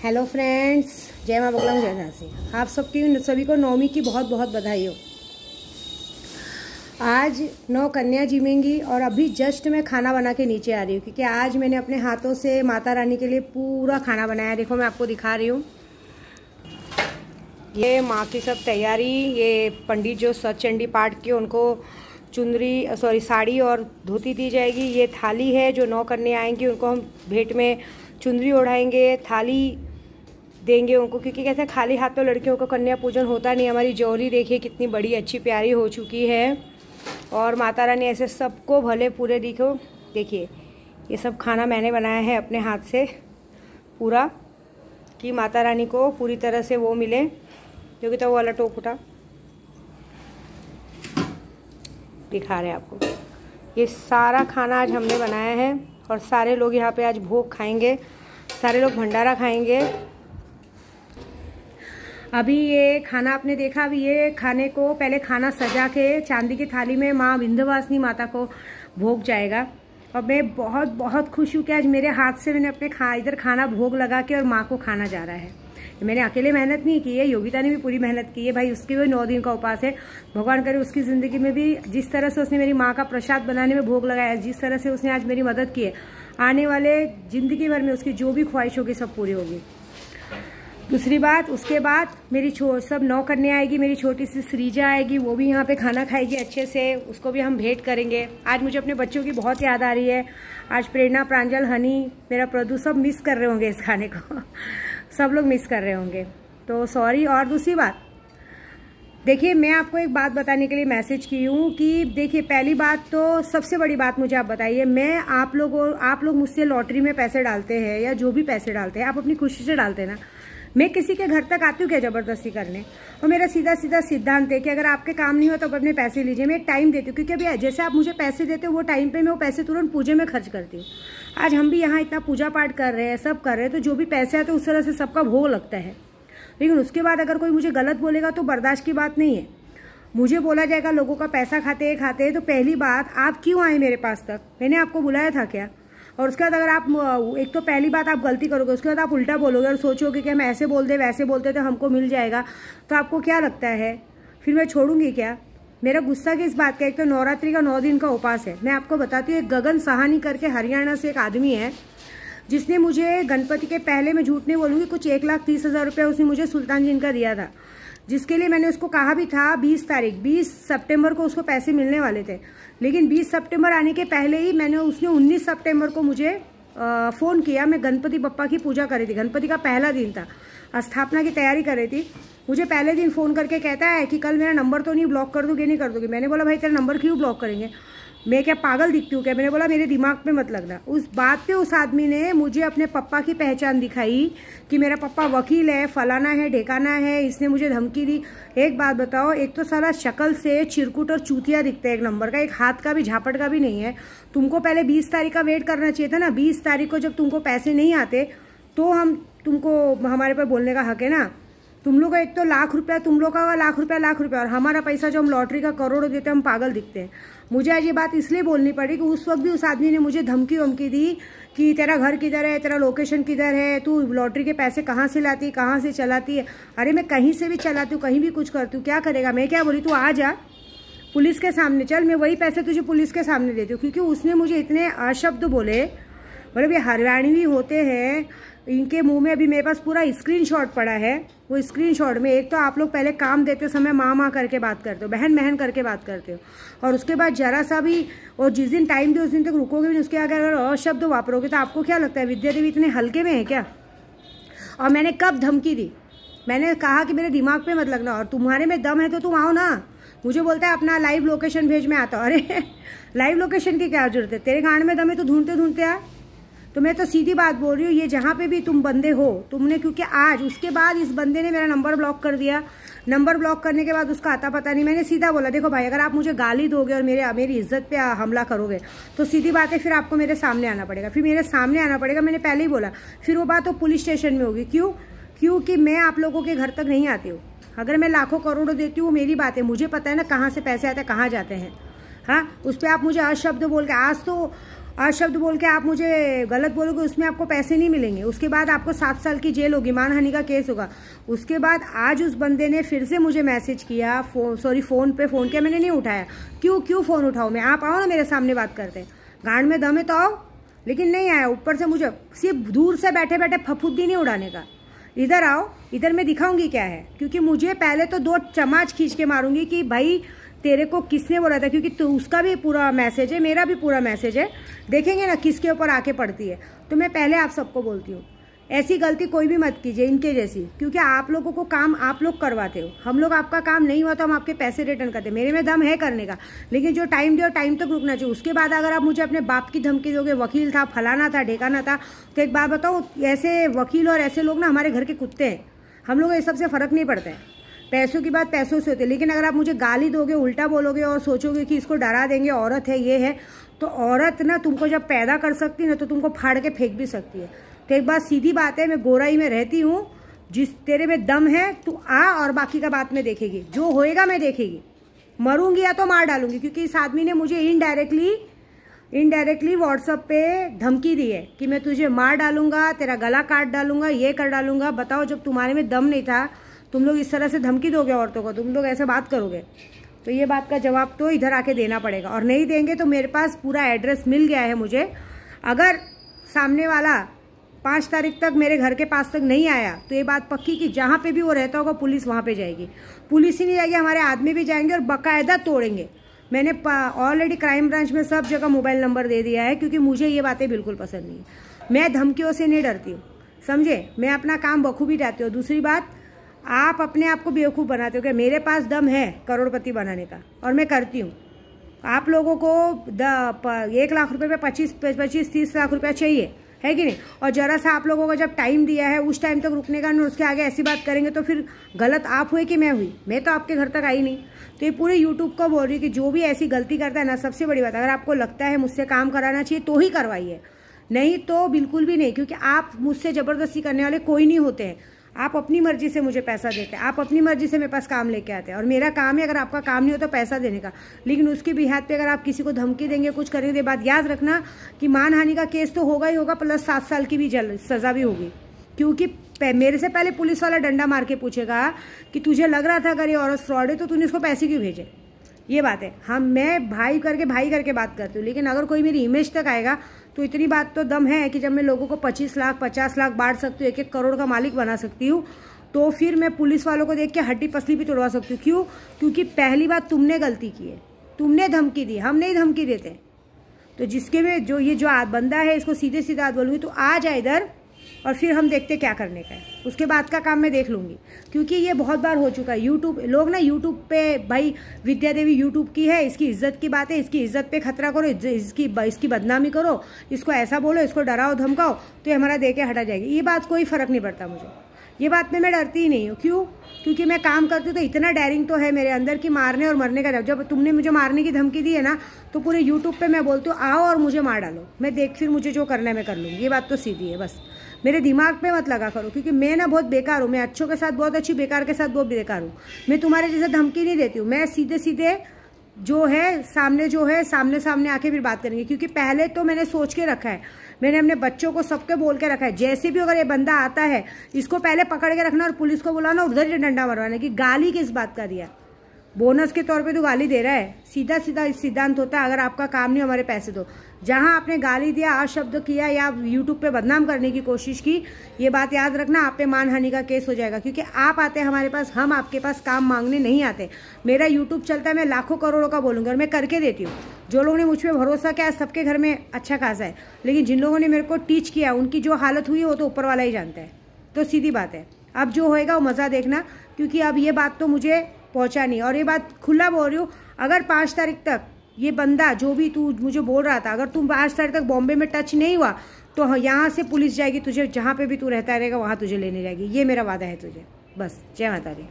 Hello friends, जय माँ बगला जय झांसी। आप सभी को नवमी की बहुत बहुत बधाई हो। आज 9 कन्या जिमेंगी और अभी जस्ट मैं खाना बना के नीचे आ रही हूँ क्योंकि आज मैंने अपने हाथों से माता रानी के लिए पूरा खाना बनाया। देखो मैं आपको दिखा रही हूँ, ये माँ की सब तैयारी। ये पंडित जो सतचंडी पाठ के उनको साड़ी और धोती दी जाएगी। ये थाली है, जो 9 कन्या आएंगी उनको हम भेंट में चुंदरी ओढ़ाएंगे, थाली देंगे उनको, क्योंकि कैसे खाली हाथ तो लड़कियों का कन्या पूजन होता नहीं। हमारी जौहरी देखिए कितनी बड़ी अच्छी प्यारी हो चुकी है और माता रानी ऐसे सबको भले पूरे देखिए ये सब खाना मैंने बनाया है अपने हाथ से पूरा, कि माता रानी को पूरी तरह से वो मिले। क्योंकि तो वो वाला टोक उठा दिखा रहे हैं आपको। ये सारा खाना आज हमने बनाया है और सारे लोग यहाँ पे आज भोग खाएंगे, सारे लोग भंडारा खाएंगे। अभी ये खाना आपने देखा, अभी ये खाने को पहले खाना सजा के चांदी की थाली में माँ विंध्यवासिनी माता को भोग जाएगा। और मैं बहुत बहुत खुश हूँ कि आज मेरे हाथ से मैंने अपने इधर खाना भोग लगा के और माँ को खाना जा रहा है। मैंने अकेले मेहनत नहीं की है, योगिता ने भी पूरी मेहनत की है भाई। उसकी भी 9 दिन का उपास है। भगवान करे उसकी ज़िंदगी में भी जिस तरह से उसने मेरी माँ का प्रसाद बनाने में भोग लगाया, जिस तरह से उसने आज मेरी मदद की है, आने वाले ज़िंदगी भर में उसकी जो भी ख्वाहिश होगी सब पूरी होगी। दूसरी बात, उसके बाद मेरी सब 9 कन्या आएगी। मेरी छोटी सी श्रीजा आएगी, वो भी यहाँ पे खाना खाएगी अच्छे से, उसको भी हम भेंट करेंगे। आज मुझे अपने बच्चों की बहुत याद आ रही है। आज प्रेरणा, प्रांजल, हनी, मेरा प्रदू सब मिस कर रहे होंगे इस खाने को सब लोग मिस कर रहे होंगे, तो सॉरी। और दूसरी बात देखिए, मैं आपको एक बात बताने के लिए मैसेज की हूँ कि देखिए, पहली बात तो सबसे बड़ी बात मुझे आप बताइए, मैं आप लोग मुझसे लॉटरी में पैसे डालते हैं या जो भी पैसे डालते हैं, आप अपनी खुशी से डालते हैं ना। मैं किसी के घर तक आती हूँ क्या ज़बरदस्ती करने? और मेरा सीधा सीधा सिद्धांत है कि अगर आपके काम नहीं हो तो आप अपने पैसे लीजिए। मैं एक टाइम देती हूँ, क्योंकि अभी जैसे आप मुझे पैसे देते हो वो टाइम पे मैं वो पैसे तुरंत पूजे में खर्च करती हूँ। आज हम भी यहाँ इतना पूजा पाठ कर रहे हैं, सब कर रहे हैं, तो जो भी पैसे आते हैं उस तरह से सबका भोग लगता है। लेकिन उसके बाद अगर कोई मुझे गलत बोलेगा तो बर्दाश्त की बात नहीं है। मुझे बोला जाएगा लोगों का पैसा खाते हैं, तो पहली बात, आप क्यों आए मेरे पास तक? मैंने आपको बुलाया था क्या? और उसके बाद अगर आप एक तो पहली बात आप गलती करोगे, उसके बाद आप उल्टा बोलोगे और सोचोगे कि हम ऐसे बोलते वैसे बोलते तो हमको मिल जाएगा, तो आपको क्या लगता है फिर मैं छोड़ूंगी क्या? मेरा गुस्सा किस बात का? एक तो नवरात्रि का 9 दिन का उपास है। मैं आपको बताती हूँ, एक गगन साहनी करके हरियाणा से एक आदमी है, जिसने मुझे गणपति के पहले, मैं झूठ नहीं बोलूँगी, कुछ 1,30,000 रुपया उसने मुझे सुल्तान जी का दिया था, जिसके लिए मैंने उसको कहा भी था 20 सितंबर को उसको पैसे मिलने वाले थे। लेकिन 20 सितंबर आने के पहले ही उसने 19 सितंबर को मुझे फ़ोन किया। मैं गणपति बप्पा की पूजा कर रही थी, गणपति का पहला दिन था, स्थापना की तैयारी कर रही थी। मुझे पहले दिन फ़ोन करके कहता है कि कल मेरा नंबर तो नहीं ब्लॉक कर दोगे? नहीं कर दोगे? मैंने बोला भाई तेरा नंबर क्यों ब्लॉक करेंगे? मैं क्या पागल दिखती हूँ क्या? मैंने बोला मेरे दिमाग पे मत लगना। उस बात पे उस आदमी ने मुझे अपने पप्पा की पहचान दिखाई कि मेरा पप्पा वकील है, फलाना है, ढेकाना है। इसने मुझे धमकी दी। एक बात बताओ, एक तो सारा शक्ल से चिरकुट और चूतिया दिखता है एक नंबर का, एक हाथ का भी झापट का भी नहीं है। तुमको पहले 20 तारीख का वेट करना चाहिए था ना। 20 तारीख को जब तुमको पैसे नहीं आते तो तुमको हमारे पर बोलने का हक है ना। तुम लोग का एक तो लाख रुपया, तुम लोग का लाख रुपया, और हमारा पैसा जो हम लॉटरी का करोड़ों देते हैं, हम पागल दिखते हैं। मुझे आज ये बात इसलिए बोलनी पड़ी कि उस वक्त भी उस आदमी ने मुझे धमकी वमकी दी कि तेरा घर किधर है, तेरा लोकेशन किधर है, तू लॉटरी के पैसे कहाँ से लाती, कहाँ से चलाती है। अरे मैं कहीं से भी चलाती हूँ, कहीं भी कुछ करती हूँ, क्या करेगा? मैं क्या बोली, तू आ जा पुलिस के सामने चल, मैं वही पैसे तुझे पुलिस के सामने देती हूँ। क्योंकि उसने मुझे इतने अशब्द बोले, मतलब ये हरियाणवी होते हैं, इनके मुंह में अभी मेरे पास पूरा स्क्रीनशॉट पड़ा है। वो स्क्रीनशॉट में एक तो आप लोग पहले काम देते समय माँ करके बात करते हो, बहन करके बात करते हो, और उसके बाद जरा सा भी, और जिस दिन टाइम दे उस दिन तक रुकोगे भी, उसके आगे अगर अशब्द वापरोगे तो आपको क्या लगता है विद्या देवी इतने हल्के में है क्या? और मैंने कब धमकी दी? मैंने कहा कि मेरे दिमाग पे मत लगना, और तुम्हारे में दम है तो तुम आओ ना। मुझे बोलता है अपना लाइव लोकेशन भेज, मैं आता हूँ। अरे लाइव लोकेशन की क्या जरूरत है? तेरे गांड में दम है तो ढूंढते आ। तो मैं तो सीधी बात बोल रही हूँ, ये जहाँ पे भी तुम बंदे हो, तुमने, क्योंकि आज उसके बाद इस बंदे ने मेरा नंबर ब्लॉक कर दिया। नंबर ब्लॉक करने के बाद उसका आता पता नहीं। मैंने सीधा बोला, देखो भाई, अगर आप मुझे गाली दोगे और मेरी इज्जत पे हमला करोगे तो सीधी बात है, फिर आपको मेरे सामने आना पड़ेगा। फिर मेरे सामने आना पड़ेगा, मैंने पहले ही बोला। फिर वो बात तो पुलिस स्टेशन में होगी। क्योंकि मैं आप लोगों के घर तक नहीं आती हूँ। अगर मैं लाखों करोड़ों देती हूँ वो मेरी बात है, मुझे पता है ना कहाँ से पैसे आते हैं, कहाँ जाते हैं। हाँ, उस पर आप मुझे अशब्द बोल के, आज तो शब्द बोल के आप मुझे गलत बोलोगे, उसमें आपको पैसे नहीं मिलेंगे। उसके बाद आपको 7 साल की जेल होगी, मानहानि का केस होगा। उसके बाद आज उस बंदे ने फिर से मुझे मैसेज किया, फ़ोन पे फ़ोन किया, मैंने नहीं उठाया। क्यों फ़ोन उठाओ मैं? आप आओ ना मेरे सामने बात करते हैं, गांड में दम है तो आओ। लेकिन नहीं आया। ऊपर से मुझे सिर्फ दूर से बैठे बैठे फफूंदी नहीं उड़ाने का। इधर आओ, इधर मैं दिखाऊंगी क्या है। क्योंकि मुझे पहले तो 2 चमाच खींच के मारूंगी कि भाई तेरे को किसने बोला था, क्योंकि तो उसका भी पूरा मैसेज है, मेरा भी पूरा मैसेज है। देखेंगे ना किसके ऊपर आके पड़ती है। तो मैं पहले आप सबको बोलती हूँ, ऐसी गलती कोई भी मत कीजिए इनके जैसी, क्योंकि आप लोगों को काम आप लोग करवाते हो। हम लोग आपका काम नहीं हुआ तो हम आपके पैसे रिटर्न करते हैं। मेरे में दम है करने का, लेकिन जो टाइम दे टाइम तक रुकना चाहिए। उसके बाद अगर आप मुझे अपने बाप की धमकी दोगे, वकील था, फलाना था, ढेकाना था, तो एक बात बताओ, ऐसे वकील और ऐसे लोग ना हमारे घर के कुत्ते हैं। हम लोग इस सबसे फ़र्क नहीं पड़ता है। पैसों की बात पैसों से होती है। लेकिन अगर आप मुझे गाली दोगे, उल्टा बोलोगे और सोचोगे कि इसको डरा देंगे, औरत है, ये है, तो औरत ना तुमको जब पैदा कर सकती ना तो तुमको फाड़ के फेंक भी सकती है। तो एक बात सीधी बात है, मैं गोराई में रहती हूँ। जिस तेरे में दम है तू आ, और बाकी का बात में देखेगी, जो होएगा मैं देखेगी। मरूंगी या तो मार डालूंगी, क्योंकि इस आदमी ने मुझे इनडायरेक्टली व्हाट्सएप पे धमकी दी है कि मैं तुझे मार डालूंगा, तेरा गला काट डालूंगा, ये कर डालूंगा। बताओ, जब तुम्हारे में दम नहीं था तुम लोग इस तरह से धमकी दोगे औरतों को, तुम लोग ऐसे बात करोगे, तो ये बात का जवाब तो इधर आके देना पड़ेगा। और नहीं देंगे तो मेरे पास पूरा एड्रेस मिल गया है मुझे। अगर सामने वाला 5 तारीख तक मेरे घर के पास तक नहीं आया तो ये बात पक्की कि जहाँ पे भी वो रहता होगा पुलिस वहाँ पे जाएगी। पुलिस ही नहीं जाएगी, हमारे आदमी भी जाएंगे और बाकायदा तोड़ेंगे। मैंने ऑलरेडी क्राइम ब्रांच में सब जगह मोबाइल नंबर दे दिया है, क्योंकि मुझे ये बातें बिल्कुल पसंद नहीं है। मैं धमकियों से नहीं डरती हूँ, समझे। मैं अपना काम बखूबी जाती हूँ। दूसरी बात, आप अपने आप को बेवकूफ़ बनाते हो कि मेरे पास दम है करोड़पति बनाने का, और मैं करती हूँ। आप लोगों को 1 लाख रुपए पे 25-30 लाख रुपया चाहिए, है कि नहीं। और जरा सा आप लोगों को जब टाइम दिया है उस टाइम तक रुकने का, ना उसके आगे ऐसी बात करेंगे तो फिर गलत आप हुए कि मैं हुई। मैं तो आपके घर तक आई नहीं। तो ये पूरे यूट्यूब को बोल रही कि जो भी ऐसी गलती करता है ना, सबसे बड़ी बात, अगर आपको लगता है मुझसे काम कराना चाहिए तो ही करवाइए, नहीं तो बिल्कुल भी नहीं। क्योंकि आप मुझसे ज़बरदस्ती करने वाले कोई नहीं होते हैं। आप अपनी मर्जी से मुझे पैसा देते हैं, आप अपनी मर्जी से मेरे पास काम लेके आते हैं, और मेरा काम है, अगर आपका काम नहीं हो तो पैसा देने का। लेकिन उसके बिहाद पे अगर आप किसी को धमकी देंगे, कुछ करेंगे, बात याद रखना कि मानहानि का केस तो होगा ही होगा, प्लस 7 साल की भी सज़ा भी होगी। क्योंकि मेरे से पहले पुलिस वाला डंडा मार के पूछेगा कि तुझे लग रहा था अगर ये औरत फ्रॉड है तो तूने इसको पैसे क्यों भेजे। ये बात है। मैं भाई करके बात करती हूँ। लेकिन अगर कोई मेरी इमेज तक आएगा तो इतनी बात तो दम है कि जब मैं लोगों को 25 लाख 50 लाख बांट सकती हूँ, 1-1 करोड़ का मालिक बना सकती हूँ, तो फिर मैं पुलिस वालों को देख के हड्डी पसली भी तोड़वा सकती हूँ। क्यों? क्योंकि पहली बात तुमने गलती की है, तुमने धमकी दी, हम नहीं धमकी देते। तो जिसके में जो बंदा है, इसको सीधे सीधे बात बोलूँगी, तो आ जा इधर और फिर हम देखते क्या करने का है। उसके बाद का काम मैं देख लूँगी। क्योंकि ये बहुत बार हो चुका है। यूट्यूब लोग ना, यूट्यूब पे भाई विद्या देवी यूट्यूब की है, इसकी इज्जत की बात है, इसकी इज्जत पे खतरा करो, इसकी बदनामी करो, इसको ऐसा बोलो, इसको डराओ धमकाओ, तो ये हमारा दे के हटा जाएगी। ये बात कोई फ़र्क नहीं पड़ता मुझे। ये बात में मैं डरती ही नहीं हूँ। क्यों? क्योंकि मैं काम करती हूँ तो इतना डेयरिंग तो है मेरे अंदर कि मारने और मरने का। जब तुमने मुझे मारने की धमकी दी है ना, तो पूरे यूट्यूब पे मैं बोलती हूँ आओ और मुझे मार डालो, मैं फिर मुझे जो करना है मैं कर लूँगी। ये बात तो सीधी है। बस मेरे दिमाग पे मत लगा करो, क्योंकि मैं ना बहुत बेकार हूँ। मैं अच्छों के साथ बहुत अच्छी, बेकार के साथ बहुत बेकार हूँ। मैं तुम्हारे जैसे धमकी नहीं देती हूँ। मैं सीधे सीधे जो है सामने आके फिर बात करेंगे। क्योंकि पहले तो मैंने सोच के रखा है, मैंने अपने बच्चों को सबके बोल के रखा है, जैसे भी अगर ये बंदा आता है इसको पहले पकड़ के रखना और पुलिस को बुलाना, उधर ही डंडा मरवाना। कि गाली किस बात का दिया, बोनस के तौर पे तो गाली दे रहा है। सीधा सीधा सिद्धांत होता है, अगर आपका काम नहीं हमारे पैसे दो। जहां आपने गाली दिया, अशब्द किया या यूट्यूब पे बदनाम करने की कोशिश की, ये बात याद रखना, आप पे मानहानि का केस हो जाएगा। क्योंकि आप आते हैं हमारे पास, हम आपके पास काम मांगने नहीं आते। मेरा यूट्यूब चलता है, मैं लाखों करोड़ों का बोलूँगी और मैं करके देती हूँ। जो लोगों ने मुझ पर भरोसा किया, सबके घर में अच्छा खासा है। लेकिन जिन लोगों ने मेरे को टीच किया, उनकी जो हालत हुई वो तो ऊपर वाला ही जानता है। तो सीधी बात है, अब जो होएगा वो मज़ा देखना। क्योंकि अब ये बात तो मुझे पहुंचा नहीं, और ये बात खुला बोल रही हूँ, अगर 5 तारीख तक ये बंदा जो भी तू मुझे बोल रहा था, अगर तुम 5 तारीख तक बॉम्बे में टच नहीं हुआ तो यहाँ से पुलिस जाएगी तुझे, जहाँ पे भी तू रहता रहेगा वहाँ तुझे लेने जाएगी। ये मेरा वादा है तुझे। बस जय माता दी।